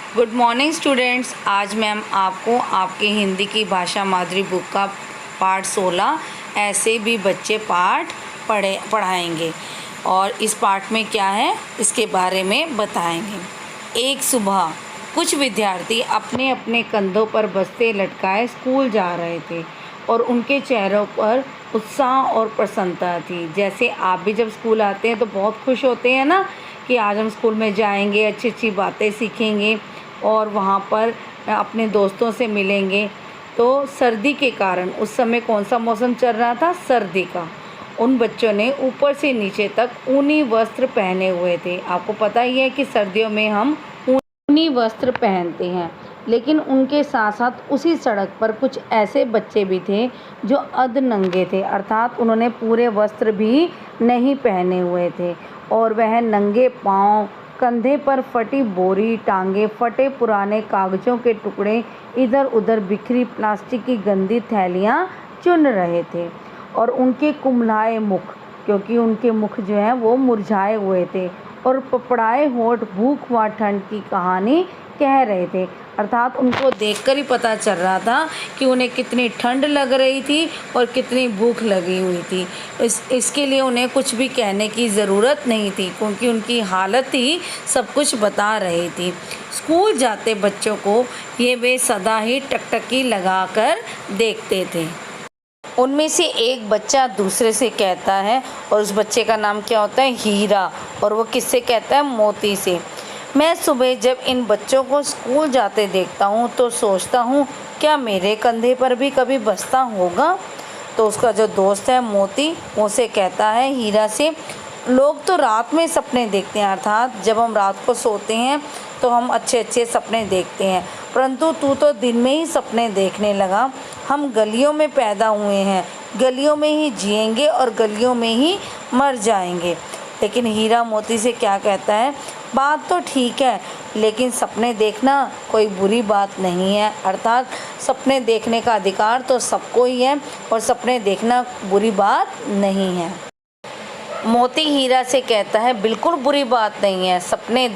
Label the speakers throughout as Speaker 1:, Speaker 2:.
Speaker 1: Good morning students. आज ma'am आपको आपके हिंदी की भाषा माधुरी बुक का पाठ 16 ऐसे भी बच्चे पाठ पढ़ाएंगे और इस पाठ में क्या है इसके बारे में बताएंगे। एक सुबह कुछ विद्यार्थी अपने अपने कंधों पर बस्ते लटकाए स्कूल जा रहे थे और उनके चेहरों पर उत्साह और प्रसन्नता थी। जैसे आप भी जब स्कूल आते हैं तो बहुत खुश होते हैं ना कि आज हम स्कूल में जाएंगे, अच्छी अच्छी बातें सीखेंगे और वहाँ पर अपने दोस्तों से मिलेंगे। तो सर्दी के कारण उस समय कौन सा मौसम चल रहा था? सर्दी का। उन बच्चों ने ऊपर से नीचे तक ऊनी वस्त्र पहने हुए थे। आपको पता ही है कि सर्दियों में हम ऊनी वस्त्र पहनते हैं, लेकिन उनके साथ साथ उसी सड़क पर कुछ ऐसे बच्चे भी थे जो अधनंगे थे, अर्थात उन्होंने पूरे वस्त्र भी नहीं पहने हुए थे और वह नंगे पाँव, कंधे पर फटी बोरी टांगे, फटे पुराने कागज़ों के टुकड़े, इधर उधर बिखरी प्लास्टिक की गंदी थैलियाँ चुन रहे थे। और उनके कुम्हलाए मुख, क्योंकि उनके मुख जो हैं वो मुरझाए हुए थे और पपड़ाए होंठ भूख व ठंड की कहानी कह रहे थे, अर्थात उनको देखकर ही पता चल रहा था कि उन्हें कितनी ठंड लग रही थी और कितनी भूख लगी हुई थी। इसके लिए उन्हें कुछ भी कहने की ज़रूरत नहीं थी, क्योंकि उनकी हालत ही सब कुछ बता रही थी। स्कूल जाते बच्चों को ये वे सदा ही टकटकी लगाकर देखते थे। उनमें से एक बच्चा दूसरे से कहता है, और उस बच्चे का नाम क्या होता है? हीरा। और वो किससे कहता है? मोती से। मैं सुबह जब इन बच्चों को स्कूल जाते देखता हूँ तो सोचता हूँ क्या मेरे कंधे पर भी कभी बस्ता होगा? तो उसका जो दोस्त है मोती, उसे कहता है हीरा से, लोग तो रात में सपने देखते हैं, अर्थात जब हम रात को सोते हैं तो हम अच्छे अच्छे सपने देखते हैं, परंतु तू तो दिन में ही सपने देखने लगा। हम गलियों में पैदा हुए हैं, गलियों में ही जिएंगे और गलियों में ही मर जाएंगे। लेकिन हीरा मोती से क्या कहता है? बात तो ठीक है, लेकिन सपने देखना कोई बुरी बात नहीं है, अर्थात सपने देखने का अधिकार तो सबको ही है और सपने देखना बुरी बात नहीं है। मोती हीरा से कहता है बिल्कुल बुरी बात नहीं है, सपने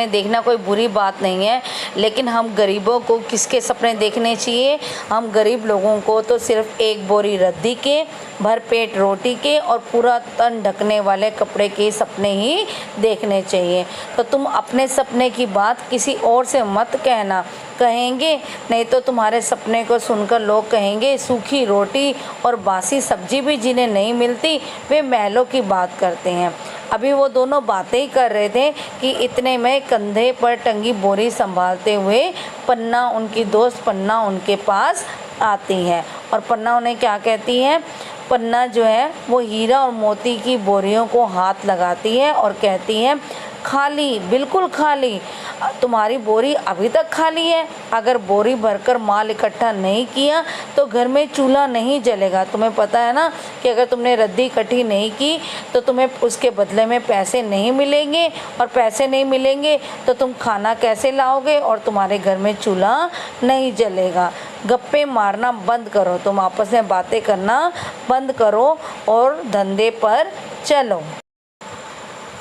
Speaker 1: देखना कोई बुरी बात नहीं है, लेकिन हम गरीबों को किसके सपने देखने चाहिए? हम गरीब लोगों को तो सिर्फ एक बोरी रद्दी के, भरपेट रोटी के और पूरा तन ढकने वाले कपड़े के सपने ही देखने चाहिए। तो तुम अपने सपने की बात किसी और से मत कहना, कहेंगे नहीं तो तुम्हारे सपने को सुनकर लोग कहेंगे सूखी रोटी और बासी सब्जी भी जिन्हें नहीं मिलती वे महलों की बात करते हैं। अभी वो दोनों बातें ही कर रहे थे कि इतने में कंधे पर टंगी बोरी संभालते हुए पन्ना, उनकी दोस्त पन्ना उनके पास आती है और पन्ना उन्हें क्या कहती है? पन्ना जो है वो हीरा और मोती की बोरियों को हाथ लगाती है और कहती है खाली, बिल्कुल खाली। तुम्हारी बोरी अभी तक खाली है। अगर बोरी भरकर माल इकट्ठा नहीं किया तो घर में चूल्हा नहीं जलेगा। तुम्हें पता है ना कि अगर तुमने रद्दी इकट्ठी नहीं की तो तुम्हें उसके बदले में पैसे नहीं मिलेंगे, और पैसे नहीं मिलेंगे तो तुम खाना कैसे लाओगे और तुम्हारे घर में चूल्हा नहीं जलेगा। गप्पे मारना बंद करो, तुम आपस में बातें करना बंद करो और धंधे पर चलो।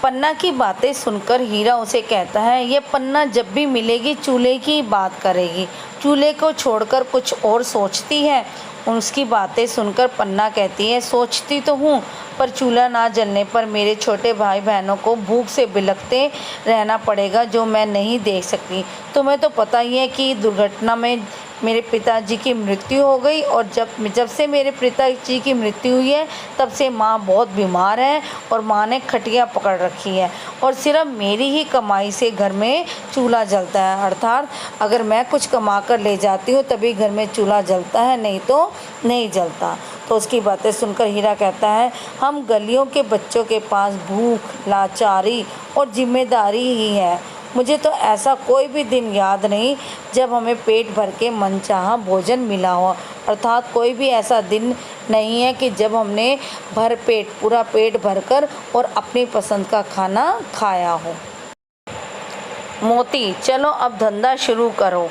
Speaker 1: पन्ना की बातें सुनकर हीरा उसे कहता है ये पन्ना जब भी मिलेगी चूल्हे की बात करेगी, चूल्हे को छोड़कर कुछ और सोचती है। उसकी बातें सुनकर पन्ना कहती है सोचती तो हूँ, पर चूल्हा ना जलने पर मेरे छोटे भाई बहनों को भूख से बिलखते रहना पड़ेगा, जो मैं नहीं देख सकती। तुम्हें तो पता ही है कि दुर्घटना में मेरे पिताजी की मृत्यु हो गई और जब से मेरे पिताजी की मृत्यु हुई है तब से माँ बहुत बीमार है और माँ ने खटिया पकड़ रखी है और सिर्फ मेरी ही कमाई से घर में चूल्हा जलता है, अर्थात अगर मैं कुछ कमा कर ले जाती हूँ तभी घर में चूल्हा जलता है, नहीं तो नहीं जलता। तो उसकी बातें सुनकर हीरा कहता है हम गलियों के बच्चों के पास भूख, लाचारी और जिम्मेदारी ही है। मुझे तो ऐसा कोई भी दिन याद नहीं जब हमें पेट भर के मनचाहा भोजन मिला हो, अर्थात कोई भी ऐसा दिन नहीं है कि जब हमने पूरा पेट भरकर और अपनी पसंद का खाना खाया हो। मोती चलो अब धंधा शुरू करो।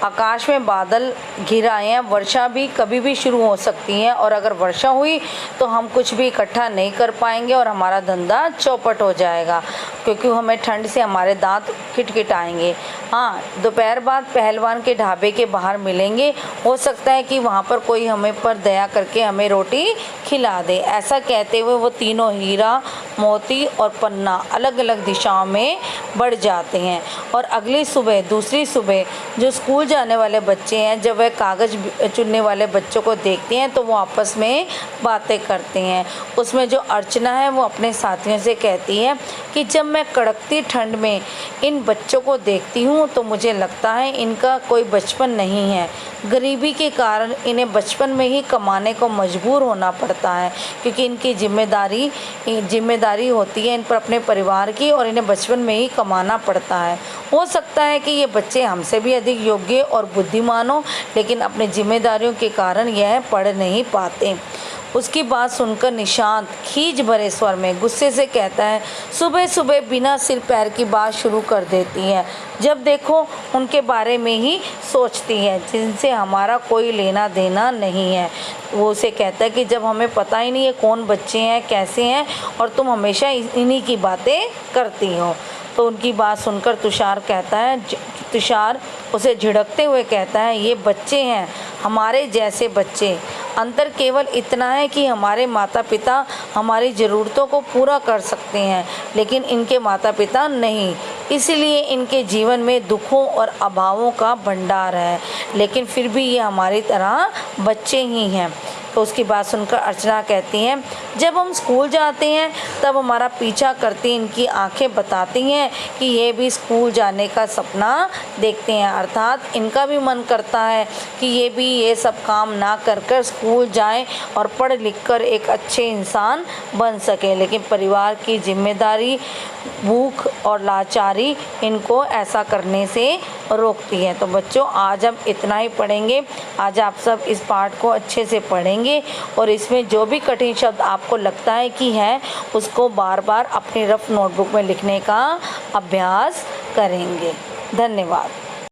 Speaker 1: आकाश में बादल घिर आए हैं, वर्षा भी कभी भी शुरू हो सकती है और अगर वर्षा हुई तो हम कुछ भी इकट्ठा नहीं कर पाएंगे और हमारा धंधा चौपट हो जाएगा। क्योंकि हमें ठंड से हमारे दांत किटकिटाएंगे। हाँ, दोपहर बाद पहलवान के ढाबे के बाहर मिलेंगे, हो सकता है कि वहाँ पर कोई हमें पर दया करके हमें रोटी खिला दे। ऐसा कहते हुए वो तीनों हीरा, मोती और पन्ना अलग अलग दिशाओं में बढ़ जाते हैं। और अगली सुबह, दूसरी सुबह, जो स्कूल जाने वाले बच्चे हैं, जब वह कागज़ चुनने वाले बच्चों को देखते हैं तो वो आपस में बातें करते हैं। उसमें जो अर्चना है वो अपने साथियों से कहती है कि जब मैं कड़कती ठंड में इन बच्चों को देखती हूँ तो मुझे लगता है इनका कोई बचपन नहीं है। गरीबी के कारण इन्हें बचपन में ही कमाने को मजबूर होना पड़ता है, क्योंकि इनकी जिम्मेदारी होती है इन पर अपने परिवार की, और इन्हें बचपन में ही कमाना पड़ता है। हो सकता है कि ये बच्चे हमसे भी अधिक योग्य और बुद्धिमान हो, लेकिन अपनी जिम्मेदारियों के कारण यह पढ़ नहीं पाते। उसकी बात सुनकर निशांत खींच भरे स्वर में गुस्से से कहता है, सुबह सुबह बिना सिर पैर की बात शुरू कर देती है। जब देखो उनके बारे में ही सोचती है जिनसे हमारा कोई लेना देना नहीं है। वो उसे कहता है कि जब हमें पता ही नहीं है कौन बच्चे हैं, कैसे हैं, और तुम हमेशा इन्हीं की बातें करती हो। तो उनकी बात सुनकर तुषार उसे झिड़कते हुए कहता है, ये बच्चे हैं, हमारे जैसे बच्चे। अंतर केवल इतना है कि हमारे माता पिता हमारी ज़रूरतों को पूरा कर सकते हैं, लेकिन इनके माता पिता नहीं। इसलिए इनके जीवन में दुखों और अभावों का भंडार है, लेकिन फिर भी ये हमारी तरह बच्चे ही हैं। तो उसकी बात सुनकर अर्चना कहती हैं, जब हम स्कूल जाते हैं तब हमारा पीछा करती इनकी आंखें बताती हैं कि ये भी स्कूल जाने का सपना देखते हैं, अर्थात इनका भी मन करता है कि ये भी ये सब काम ना कर कर स्कूल जाएं और पढ़ लिख कर एक अच्छे इंसान बन सकें, लेकिन परिवार की जिम्मेदारी, भूख और लाचारी इनको ऐसा करने से रोकती है। तो बच्चों, आज हम इतना ही पढ़ेंगे। आज आप सब इस पाठ को अच्छे से पढ़ेंगे और इसमें जो भी कठिन शब्द आपको लगता है कि है, उसको बार बार अपनी रफ नोटबुक में लिखने का अभ्यास करेंगे। धन्यवाद।